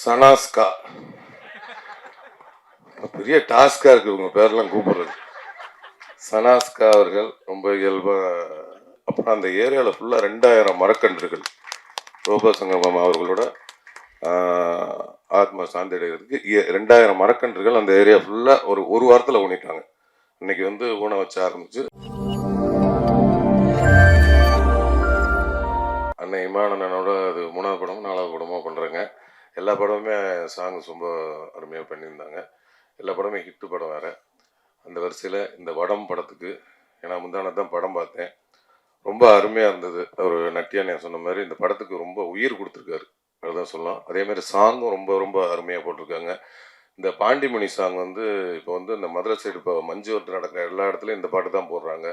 சனாஸ்கா பெரிய டாஸ்கா இருக்கு உங்க பேர்லாம் கூப்பிடுறது. சனாஸ்கா அவர்கள் ரொம்ப இயல்பா. அப்புறம் அந்த ஏரியாவில் ஃபுல்லாக 2000 மரக்கன்றுகள் ரோபசங்கமம் அவர்களோட ஆத்மா சாந்தி அடைகிறதுக்கு 2000 மரக்கன்றுகள் அந்த ஏரியா ஃபுல்லாக ஒரு வாரத்தில் ஊனிட்டாங்க. இன்னைக்கு வந்து ஊன வச்ச ஆரம்பிச்சு அன்னை இமானனோட அது 3வது படமோ 4வது படமோ பண்ணுறேங்க. எல்லா படமுமே சாங்ஸ் ரொம்ப அருமையாக பண்ணியிருந்தாங்க. எல்லா படமே ஹிட்டு படம் வேறு. அந்த வரிசையில் இந்த வடம் படத்துக்கு ஏன்னா முந்தானதான் படம் பார்த்தேன், ரொம்ப அருமையாக இருந்தது. ஒரு நட்டியானே சொன்ன மாதிரி இந்த படத்துக்கு ரொம்ப உயிர் கொடுத்துருக்காரு, அதுதான் சொல்லலாம். அதே மாதிரி சாங்கும் ரொம்ப ரொம்ப அருமையாக போட்டிருக்காங்க. இந்த பாண்டிமணி சாங் வந்து இப்போ வந்து இந்த மதுரை சைடு இப்போ மஞ்சு வரத்து நடக்கிற எல்லா இடத்துலையும் இந்த பாட்டு தான் போடுறாங்க.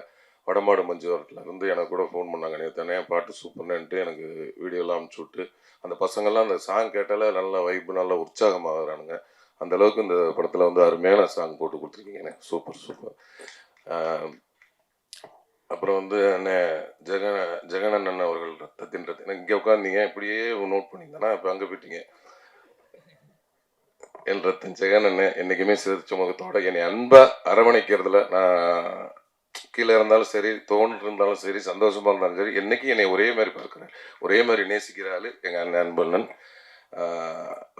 வடமாடு மஞ்சு வரத்தில் இருந்து எனக்கு கூட ஃபோன் பண்ணாங்க, நேற்று பாட்டு சூப்பர்னுட்டு எனக்கு வீடியோலாம் அனுப்பிச்சி விட்டு, அந்த பசங்கள்லாம் அந்த சாங் கேட்டாலே நல்ல வைப்பு, நல்ல உற்சாகமாகறானுங்க. அந்த அளவுக்கு இந்த படத்தில் வந்து அருமையான சாங் போட்டு கொடுத்துருக்கீங்க. Super super. அப்புறம் வந்து ஜெகன் அண்ணன் அவர்கள் ரத்தத்தின் ரத்தம் இங்கே உட்காந்தீங்க, இப்படியே நோட் பண்ணிங்கன்னா இப்போ அங்கே போயிட்டீங்க. என் ரத்தன் ஜெகன் அண்ணன் என்றைக்குமே சிரிச்ச முகத்தோட என்னை அன்பா அரவணைக்கிறதுல, நான் கீழே இருந்தாலும் சரி, தோன்று இருந்தாலும் சரி, சந்தோஷமா இருந்தாலும் சரி, என்னைக்கு என்னை ஒரே மாதிரி பார்க்குறேன், ஒரே மாதிரி நேசிக்கிற ஆள் எங்கள் அண்ணன் அன்பண்ணன்.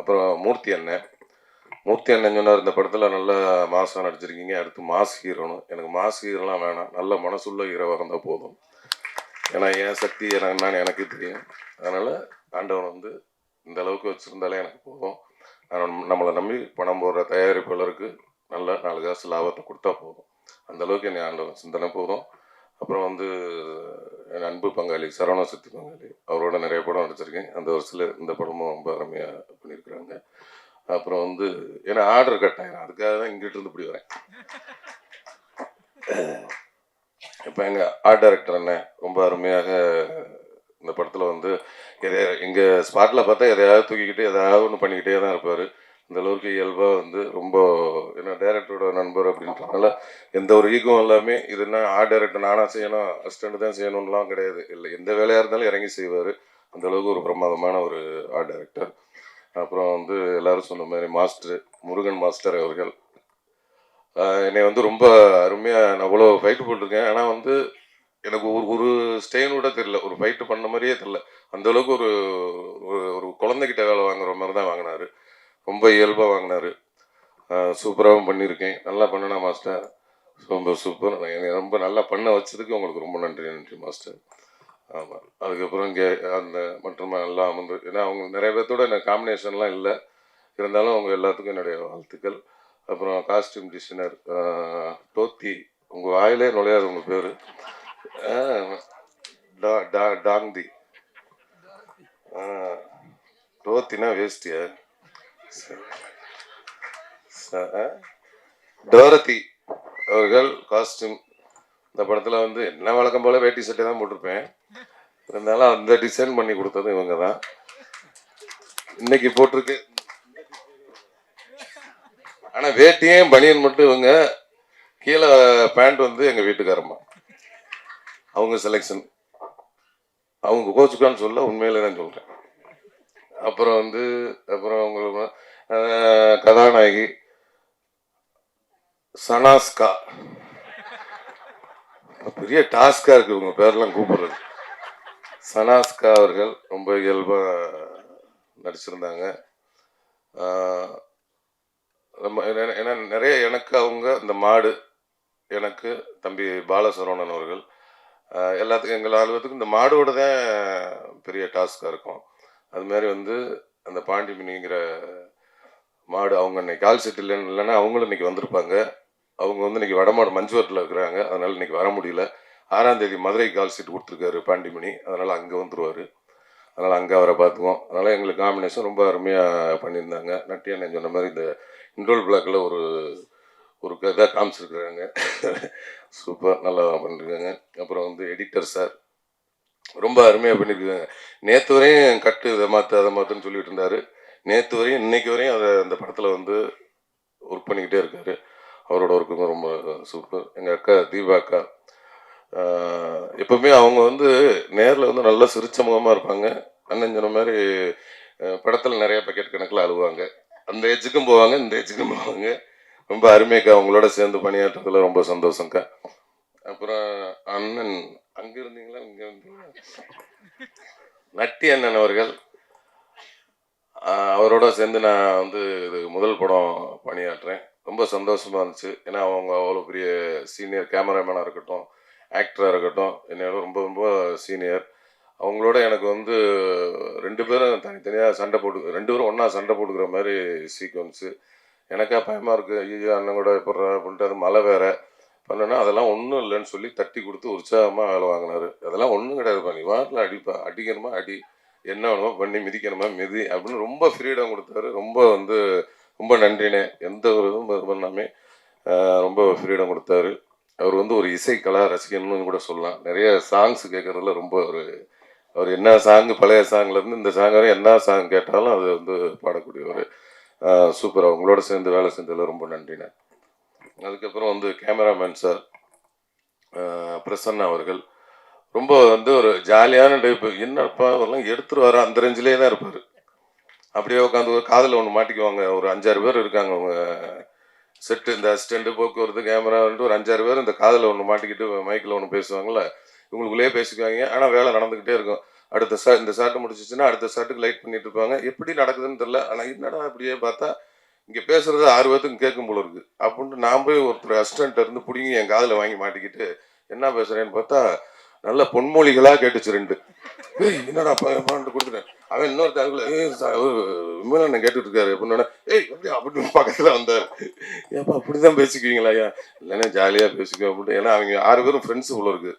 அப்புறம் மூர்த்தி அண்ணன் சொன்னார், இந்த படத்தில் நல்லா மாசாக நடிச்சிருக்கீங்க, அடுத்து மாஸ் ஹீரோனும். எனக்கு மாஸ் ஹீரோலாம் வேணாம், நல்ல மனசுள்ள ஹீரோவாக இருந்தால் போதும். ஏன்னா என் சக்தி என்னன்னு எனக்கு தெரியும். அதனால் ஆண்டவன் வந்து இந்த அளவுக்கு வச்சுருந்தாலே எனக்கு போதும். நம்மளை நம்பி பணம் போடுற தயாரிப்பாளருக்கு நல்ல 4 காசு லாபத்தை கொடுத்தா போதும். அந்த அளவுக்கு என்னை ஆண்டவன் சிந்தனை போதும். அப்புறம் வந்து என் அன்பு பங்காளி சரவண சக்தி பங்காளி, அவரோட நிறைய படம் நடிச்சிருக்கேன். அந்த வருஷத்தில் இந்த படமும் ரொம்ப அருமையாக பண்ணியிருக்கிறாங்க. அப்புறம் வந்து ஏன்னா ஆர்டர் கட் ஆயிரும், அதுக்காக தான் இங்கிட்டு இருந்து இப்படி வரேன். இப்போ எங்கள் ஆர்ட் டைரக்டர் அண்ணன் ரொம்ப அருமையாக இந்த படத்தில் வந்து இங்கே ஸ்பாட்டில் பார்த்தா எதையாவது தூக்கிக்கிட்டு எதாவது ஒன்று பண்ணிக்கிட்டே தான் இருப்பார். இந்த அளவுக்கு இயல்பாக வந்து ரொம்ப ஏன்னா டைரக்டரோட நண்பர் அப்படின்றதுனால எந்த ஒரு ஈகம் எல்லாமே இது என்ன ஆர்ட் டைரக்டர் நானாக செய்யணும், அசிஸ்டண்ட் தான் செய்யணும்லாம் கிடையாது. இல்லை, எந்த வேலையாக இருந்தாலும் இறங்கி செய்வார். அந்த அளவுக்கு ஒரு பிரமாதமான ஒரு ஆர்ட் டைரக்டர். அப்புறம் வந்து எல்லாரும் சொன்ன மாதிரி மாஸ்டர் முருகன் மாஸ்டர் அவர்கள் என்னை வந்து ரொம்ப அருமையாக, நான் அவ்வளோ ஃபைட்டு போட்டிருக்கேன். ஆனால் வந்து எனக்கு ஒரு ஸ்டெயின் கூட தெரியல, ஒரு ஃபைட்டு பண்ண மாதிரியே தெரியல. அந்தளவுக்கு ஒரு ஒரு குழந்தைகிட்ட வேலை வாங்குற மாதிரி தான் வாங்கினார். ரொம்ப இயல்பாக வாங்கினார். சூப்பராகவும் பண்ணியிருக்கேன். நல்லா பண்ணனா மாஸ்டர், ரொம்ப சூப்பர். என்னை ரொம்ப நல்லா பண்ண வச்சதுக்கு உங்களுக்கு ரொம்ப நன்றி மாஸ்டர். ஆமாம். அதுக்கப்புறம் இங்கே அந்த மற்றும் எல்லாம் வந்து ஏன்னா அவங்க நிறைய பேர்த்தோட எனக்கு காம்பினேஷன்லாம் இல்லை, இருந்தாலும் அவங்க எல்லாத்துக்கும் என்னுடைய வாழ்த்துக்கள். அப்புறம் காஸ்டியூம் டிசைனர் டோத்தி, உங்கள் வாயிலே நுழையாது உங்கள் பேர், டாங்தி. டோத்தினா வேஸ்டியா, டோரத்தி அவர்கள் காஸ்டியூம். இந்த படத்தில் வந்து என்ன வழக்கம் போல் வேட்டி சட்டை தான் போட்டிருப்பேன், இருந்தாலும் அந்த டிசைன் பண்ணி கொடுத்தது இவங்க தான். இன்னைக்கு போட்டிருக்கு, ஆனால் வேட்டியும் பனியன் மட்டும் இவங்க, கீழே பேண்ட் வந்து எங்கள் வீட்டுக்காரம்மா, அவங்க செலெக்ஷன். அவங்க கோச்சுக்கான்னு சொல்ல, உண்மையிலே தான் சொல்கிறேன். அப்புறம் வந்து உங்களுக்கு கதாநாயகி சனாஸ்கா, பெரிய டாஸ்கா இருக்கு உங்க பேர்லாம் கூப்பிடுறது. சனாஸ்கா அவர்கள் ரொம்ப இயல்பா நடிச்சிருந்தாங்க. ஏன்னா நிறைய எனக்கு அவங்க இந்த மாடு, எனக்கு தம்பி பாலசரவணன் அவர்கள் எல்லாத்துக்கும் எங்கள் ஆளுவத்துக்கும் இந்த மாடோட தான் பெரிய டாஸ்காக இருக்கும். அது மாதிரி வந்து அந்த பாண்டிமணிங்கிற மாடு, அவங்க இன்னைக்கு கால் செட் இல்லைன்னா அவங்களும் இன்னைக்கு வந்திருப்பாங்க. அவங்க வந்து இன்னைக்கு வடமாடு மஞ்சுவரத்தில் இருக்கிறாங்க, அதனால இன்னைக்கு வர முடியல. 6ஆம் தேதி மதுரை கால் சீட் கொடுத்துருக்காரு பாண்டிமணி, அதனால் அங்கே வந்துடுவார். அதனால் அங்கே அவரை பார்த்துக்குவோம். அதனால் எங்களுக்கு காம்பினேஷன் ரொம்ப அருமையாக பண்ணியிருந்தாங்க. நட்டியானே சொன்ன மாதிரி இந்த இன்ட்ரோல் பிளாக்கில் ஒரு இதாக காமிச்சிருக்கிறாங்க. சூப்பர், நல்லா பண்ணியிருக்காங்க. அப்புறம் வந்து எடிட்டர் சார் ரொம்ப அருமையாக பண்ணியிருக்காங்க. நேற்று வரையும் கட்டு இதை மாற்று அதை மாற்றுன்னு சொல்லிட்டு இருந்தார். நேற்று வரையும் இன்னைக்கு வரையும் அதை அந்த படத்தில் வந்து ஒர்க் பண்ணிக்கிட்டே இருக்கார். அவரோட ஒர்க்குங்க ரொம்ப சூப்பர். எங்கள் அக்கா தீபா அக்கா எப்பவுமே அவங்க வந்து நேரில் வந்து நல்லா சிரிச்ச முகமாக இருப்பாங்க. அண்ணன் சொன்ன மாதிரி படத்தில் நிறைய பக்கெட் கணக்கில் அழுவாங்க. அந்த ஏஜுக்கும் போவாங்க, இந்த ஏஜுக்கும் போவாங்க. ரொம்ப அருமைக்கா, அவங்களோட சேர்ந்து பணியாற்றுறதுல ரொம்ப சந்தோஷம்க்கா. அப்புறம் அண்ணன் அங்க இருந்தீங்களா, இங்க இருந்தீங்களா, நட்டி அண்ணன் அவர்கள், அவரோட சேர்ந்து நான் வந்து இது முதல் படம் பணியாற்றுறேன். ரொம்ப சந்தோஷமா இருந்துச்சு. ஏன்னா அவங்க அவ்வளோ பெரிய சீனியர் கேமராமேனாக இருக்கட்டும், ஆக்டராக இருக்கட்டும், என்னோட ரொம்ப ரொம்ப சீனியர். அவங்களோட எனக்கு வந்து 2 பேரும் தனித்தனியாக சண்டை போட்டு 2 பேரும் ஒன்றா சண்டை போட்டுக்கிற மாதிரி சீக்வன்ஸு. எனக்கா பயமாக இருக்குது, ஐயோ அண்ணன் கூட எப்பட்றா அப்படின்ட்டு. அது மழை வேற பண்ணேன்னா, அதெல்லாம் ஒன்றும் இல்லைன்னு சொல்லி தட்டி கொடுத்து உற்சாகமாக வேலை வாங்கினாரு. அதெல்லாம் ஒன்றும் கிடையாதுப்பா, நீ வாட்டில் அடிப்பா, அடிக்கணுமா அடி, என்ன வேணுமோ பண்ணி, மிதிக்கணுமா மிதி அப்படின்னு ரொம்ப ஃப்ரீடம் கொடுத்தாரு. ரொம்ப வந்து ரொம்ப நன்றினே. எந்த ஒரு இதுவும் இது பண்ணாமே ரொம்ப ஃப்ரீடம் கொடுத்தாரு. அவர் வந்து ஒரு இசைக்கலா ரசிகன்னு கூட சொல்லலாம். நிறைய சாங்ஸ் கேட்கறதுல ரொம்ப ஒரு, அவர் என்ன சாங், பழைய சாங்லேருந்து இந்த சாங் வரை என்ன சாங் கேட்டாலும் அது வந்து பாடக்கூடியவர். சூப்பர். அவங்களோட சேர்ந்து வேலை செஞ்சதில் ரொம்ப நன்றிண்ணே. அதுக்கப்புறம் வந்து கேமராமேன் சார் பிரசன்னா அவர்கள் ரொம்ப வந்து ஒரு ஜாலியான டைப்பு. என்னப்பா அவரெல்லாம் எடுத்துருவாரு, அந்த ரேஞ்சிலே தான் இருப்பார். அப்படியே உட்காந்து ஒரு காதில் ஒன்று மாட்டிக்குவாங்க. ஒரு 5-6 பேர் இருக்காங்க அவங்க செட்டு, இந்த அசிஸ்டண்ட்டு, போக்குவரத்து, கேமரான்ட்டு ஒரு 5-6 பேர் இந்த காதில் ஒன்று மாட்டிக்கிட்டு மைக்கில் ஒன்று பேசுவாங்கள்ல, இவங்களுக்குள்ளேயே பேசிக்குவாங்க. ஆனால் வேலை நடந்துக்கிட்டே இருக்கும். அடுத்த இந்த ஷாட்டு முடிச்சிச்சுன்னா அடுத்த ஷாட்டுக்கு லைட் பண்ணிட்டு இருப்பாங்க. எப்படி நடக்குதுன்னு தெரில. ஆனால் என்னடா அப்படியே பார்த்தா இங்கே பேசுறது 6 பேர்த்துக்கும் கேட்கும் போல இருக்கு அப்படின்ட்டு நான் போய் ஒருத்தர் அசிஸ்டன்ட் இருந்து பிடிங்கி என் காதில் வாங்கி மாட்டிக்கிட்டு என்ன பேசுறேன்னு பார்த்தா நல்ல பொன்மொழிகளாக கேட்டுச்சு 2. ஏய் என்னடா கொடுத்துட்டேன். அவன் இன்னொருத்தருக்குள்ள விமலன் கேட்டுட்டு இருக்காரு அப்படின்னா, ஏய் அப்படியா அப்படின்னு பக்கத்தில் வந்தார். ஏப்பா அப்படிதான் பேசிக்குவீங்களா? ஐயா இல்லைன்னா ஜாலியாக பேசிக்குவோம் அப்படின்ட்டு. ஏன்னா அவங்க 6 பேரும் ஃப்ரெண்ட்ஸு போல இருக்கு.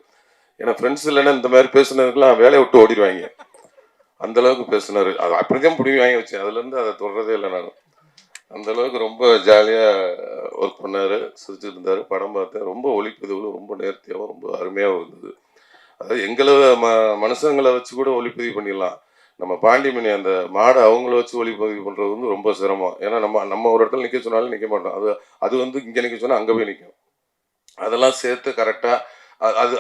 ஏன்னா ஃப்ரெண்ட்ஸ் இல்லைன்னா இந்த மாதிரி பேசுனதுக்கெல்லாம் வேலையை விட்டு ஓடிடுவாங்க. அந்த அளவுக்கு பேசினாரு. அது அப்படிதான் பிடிங்கி வாங்கி வச்சேன். அதுலேருந்து அதை தொடரதே இல்லை நான். அந்த அளவுக்கு ரொம்ப ஜாலியாக ஒர்க் பண்ணார், சிரிச்சுட்டு இருந்தார். படம் பார்த்தேன். ரொம்ப ஒளிப்பதிவு ரொம்ப நேர்த்தியாகவும் ரொம்ப அருமையாகவும் இருந்தது. அதாவது எங்களை மனுஷங்களை வச்சு கூட ஒளிப்பதிவு பண்ணிடலாம். நம்ம பாண்டிமணி அந்த மாடை அவங்கள வச்சு ஒளிப்பதிவு பண்ணுறது வந்து ரொம்ப சிரமம். ஏன்னா நம்ம ஒரு இடத்துல நிற்க சொன்னாலும் நிற்க மாட்டோம். அது வந்து இங்கே நிற்க சொன்னால் அங்கே போய் நிற்கும். அதெல்லாம் சேர்த்து கரெக்டாக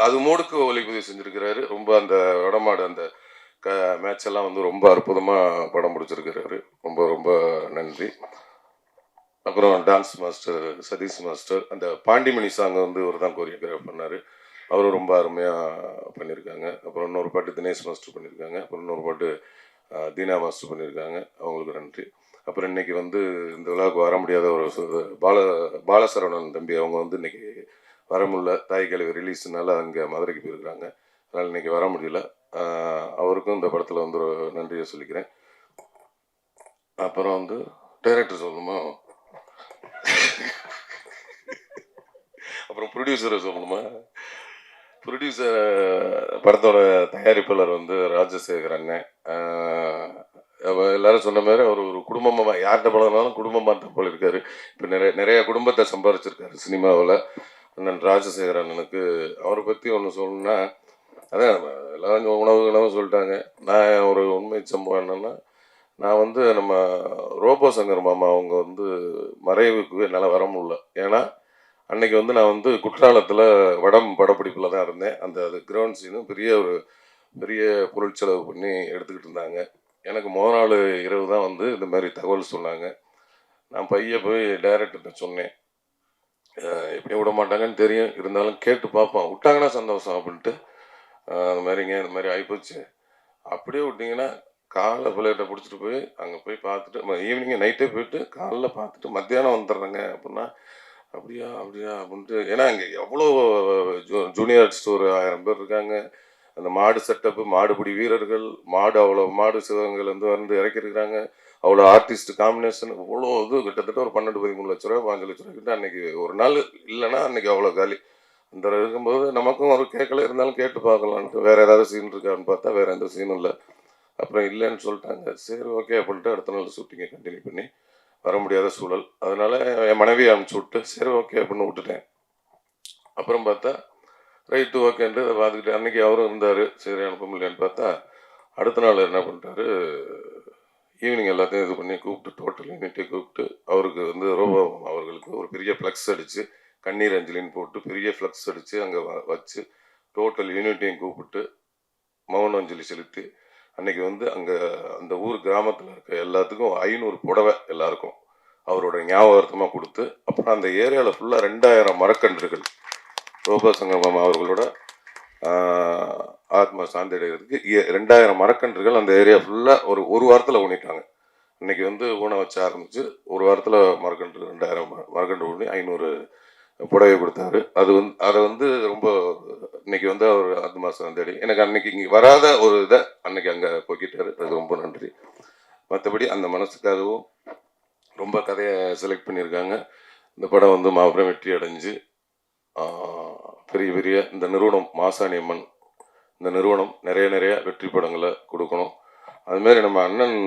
அது மூடுக்கு ஒளிப்பதிவு செஞ்சுருக்கிறாரு. ரொம்ப அந்த வடமாடு அந்த மேட்ச் எல்லாம் வந்து ரொம்ப அற்புதமாக படம் பிடிச்சிருக்கிறாரு. ரொம்ப ரொம்ப நன்றி. அப்புறம் டான்ஸ் மாஸ்டர் சதீஷ் மாஸ்டர், அந்த பாண்டிமணி சாங்கை வந்து இவர் தான் கோரியோகிராஃப் பண்ணார். அவரும் ரொம்ப அருமையாக பண்ணியிருக்காங்க. அப்புறம் இன்னொரு பாட்டு தினேஷ் மாஸ்டர் பண்ணியிருக்காங்க. அப்புறம் இன்னொரு பாட்டு தீனா மாஸ்டர் பண்ணியிருக்காங்க. அவங்களுக்கு நன்றி. அப்புறம் இன்னைக்கு வந்து இந்த விழாவுக்கு வர முடியாத ஒரு பாலசரவணன் தம்பி, அவங்க வந்து இன்னைக்கு வர முடியல, தாய் கிழவி ரிலீஸ்னால அங்கே மதுரைக்கு போயிருக்கிறாங்க. அதனால் இன்னைக்கு வர முடியல. அவருக்கும் இந்த படத்தில் வந்து ஒரு நன்றியை சொல்லிக்கிறேன். அப்புறம் வந்து டைரக்டர் சொல்லணுமா, அப்புறம் ப்ரொடியூசரை சொல்லணுமா? ப்ரொடியூசர் படத்தோட தயாரிப்பாளர் வந்து ராஜசேகர் அண்ணன். எல்லாரும் சொன்ன மாதிரி அவர் ஒரு குடும்பமாக யார்கிட்ட பழகினாலும் குடும்பமாக போல இருக்காரு. இப்போ நிறைய குடும்பத்தை சம்பாரிச்சிருக்காரு சினிமாவில். அண்ணன் ராஜசேகர் அண்ணனுக்கு அவரை பற்றி ஒன்று சொல்லணும்னா, அதான் எல்லாரும் உணவு சொல்லிட்டாங்க. நான் ஒரு உண்மை சம்பவம் என்னென்னா, நான் வந்து நம்ம ரோபோ சங்கர் மாமா அவங்க வந்து மறைவுக்கு என்னால் வர முடியல. ஏன்னா அன்னைக்கு வந்து நான் வந்து குற்றாலத்தில் வடம் படப்பிடிப்பில் தான் இருந்தேன். அது கிரவுண்ட் சீனும் பெரிய பொருட்செலவு பண்ணி எடுத்துக்கிட்டு இருந்தாங்க. எனக்கு முதல் நாள் இரவு தான் வந்து இந்த மாதிரி தகவல் சொன்னாங்க. நான் போய் டைரக்டர்கிட்ட சொன்னேன். எப்படியும் விட மாட்டாங்கன்னு தெரியும், இருந்தாலும் கேட்டு பார்ப்போம், விட்டாங்கன்னா சந்தோஷம் அப்படின்ட்டு. அந்த மாதிரிங்க இந்த மாதிரி ஆகிப்போச்சு. அப்படியே விட்டிங்கன்னா காலைல பிள்ளைகிட்ட பிடிச்சிட்டு போய் அங்கே போய் பார்த்துட்டு ஈவினிங்கே நைட்டே போயிட்டு காலைல பார்த்துட்டு மத்தியானம் வந்துடுறேங்க அப்படின்னா, அப்படியா அப்படின்ட்டு. ஏன்னா அங்கே எவ்வளோ ஜூனியர் ஆர்டிஸ்ட் ஒரு 1000 பேர் இருக்காங்க. அந்த மாடு செட்டப்பு, மாடுபிடி வீரர்கள், அவ்வளோ மாடு சிவகங்கையிலேருந்து வந்து இறக்கிருக்கிறாங்க. அவ்வளோ ஆர்டிஸ்ட் காம்பினேஷன், இவ்வளோ இது கிட்டத்தட்ட ஒரு 12-13 லட்ச ரூபா 5 லட்ச ரூபா கிட்ட அன்னைக்கு ஒரு நாள் இல்லைன்னா அன்னைக்கு அவ்வளோ காலி. அந்த இருக்கும்போது நமக்கும் ஒரு கேட்கல, இருந்தாலும் கேட்டு பார்க்கலான்ட்டு வேற ஏதாவது சீன் இருக்கான்னு பார்த்தா வேற எந்த சீனும் இல்லை. அப்புறம் இல்லைன்னு சொல்லிட்டாங்க. சரி ஓகே அப்படின்ட்டு அடுத்த நாள் ஷூட்டிங்கை கண்டினியூ பண்ணி வர முடியாத சூழல். அதனால என் மனைவியை அனுப்பிச்சி விட்டு சரி ஓகே அப்படின்னு விட்டுட்டேன். அப்புறம் பார்த்தா ரைட்டு ஓகேன்ட்டு அதை பார்த்துக்கிட்டு அன்றைக்கி அவரும் இருந்தார். சரி அனுப்ப முடியலன்னு பார்த்தா அடுத்த நாள் என்ன பண்ணிட்டாரு, ஈவினிங் எல்லாத்தையும் இது பண்ணி கூப்பிட்டு டோட்டல் யூனிட்டை கூப்பிட்டு அவருக்கு வந்து ரோபோ அவர்களுக்கு ஒரு பெரிய ஃப்ளக்ஸ் அடித்து கண்ணீர் அஞ்சலின்னு போட்டு பெரிய ஃப்ளக்ஸ் அடித்து அங்கே வச்சு டோட்டல் யூனிட்டையும் கூப்பிட்டு மௌன அஞ்சலி செலுத்தி அன்னைக்கு வந்து அங்கே அந்த ஊர் கிராமத்தில் இருக்க எல்லாத்துக்கும் 500 புடவை எல்லாருக்கும் அவரோட ஞாபகார்த்தமாக கொடுத்து, அப்புறம் அந்த ஏரியாவில் ஃபுல்லாக 2000 மரக்கன்றுகள் ரோபோசங்கமம் அவர்களோட ஆத்மா சாந்தி அடைகிறதுக்கு 2000 மரக்கன்றுகள் அந்த ஏரியா ஃபுல்லாக ஒரு வாரத்தில் ஊனிட்டாங்க. இன்னைக்கு வந்து ஊனை வச்சு ஆரம்பிச்சு ஒரு வாரத்தில் மரக்கன்று 2000 மரக்கன்று ஊனி 500 புடவை கொடுத்தாரு. அதை வந்து ரொம்ப இன்னைக்கு வந்து அவர் ஆத்மா சாந்தி அடை எனக்கு அன்னைக்கு இங்கே வராத ஒரு இதை அன்னைக்கு அங்கே போக்கிட்டாரு. அது ரொம்ப நன்றி. மற்றபடி அந்த மனசுக்காகவும் ரொம்ப கதையை செலக்ட் பண்ணியிருக்காங்க. இந்த படம் வந்து மாபெரும் வெற்றி அடைஞ்சு பெரிய பெரிய இந்த நிறுவனம் மாசாணி அம்மன் இந்த நிறுவனம் நிறைய வெற்றி படங்களை கொடுக்கணும். அதுமாரி நம்ம அண்ணன்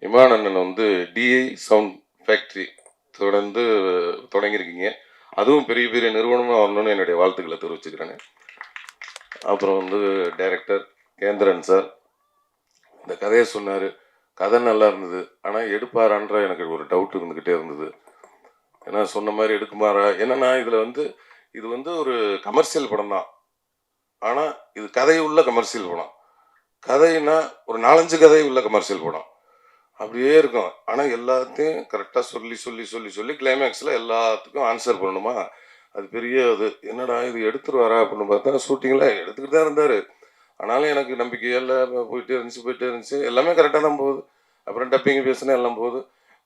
இமான் அண்ணன் வந்து டிஐ சவுண்ட் ஃபேக்ட்ரி தொடங்கியிருக்கீங்க. அதுவும் பெரிய பெரிய நிறுவனமாக வரணும்னு என்னுடைய வாழ்த்துக்களை தெரிவிச்சுக்கிறேன். அப்புறம் வந்து டைரக்டர் கேந்திரன் சார் இந்த கதையை சொன்னார். கதை நல்லா இருந்தது, ஆனால் எடுப்பாரான்ற எனக்கு ஒரு டவுட் இருந்துக்கிட்டே இருந்தது. ஏன்னா சொன்ன மாதிரி எடுக்குமாரா, என்னன்னா இதில் வந்து இது வந்து ஒரு கமர்ஷியல் படம் தான், ஆனால் இது கதை உள்ள கமர்ஷியல் படம். கதைன்னா ஒரு 4-5 கதை உள்ள கமர்ஷியல் படம் அப்படியே இருக்கும். ஆனால் எல்லாத்தையும் கரெக்டாக சொல்லி கிளைமேக்ஸில் எல்லாத்துக்கும் ஆன்சர் பண்ணணுமா, அது பெரிய இது. என்னடா இது எடுத்துருவாரா அப்படின்னு பார்த்தா ஷூட்டிங்கில் எடுத்துக்கிட்டு தான் இருந்தார். ஆனாலும் எனக்கு நம்பிக்கையெல்லாம் போயிட்டே இருந்துச்சு. எல்லாமே கரெக்டாக தான் போகுது. அப்புறம் டப்பிங் பேசினா எல்லாம் போகுது.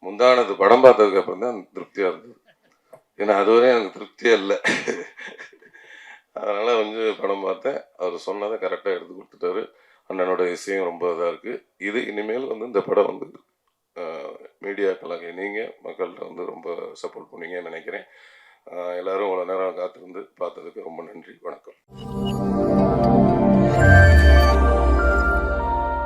முந்தானது படம் பார்த்ததுக்கு அப்புறம் தான் திருப்தியாக இருந்தது. ஏன்னா அதுவரையும் எனக்கு திருப்தியே இல்லை. அதனால் வந்து படம் பார்த்தேன். அவர் சொன்னதை கரெக்டாக எடுத்து கொடுத்துட்டாரு. அண்ணனோட இசையும் ரொம்ப இதாக இருக்குது. இது இனிமேல் வந்து இந்த படம் வந்து மீடியாக்களாக நீங்கள் மக்கள்கிட்ட வந்து ரொம்ப சப்போர்ட் பண்ணுவீங்கன்னு நினைக்கிறேன். எல்லோரும் இவ்வளோ நேரம் காத்திருந்து பார்த்ததுக்கு ரொம்ப நன்றி. வணக்கம்.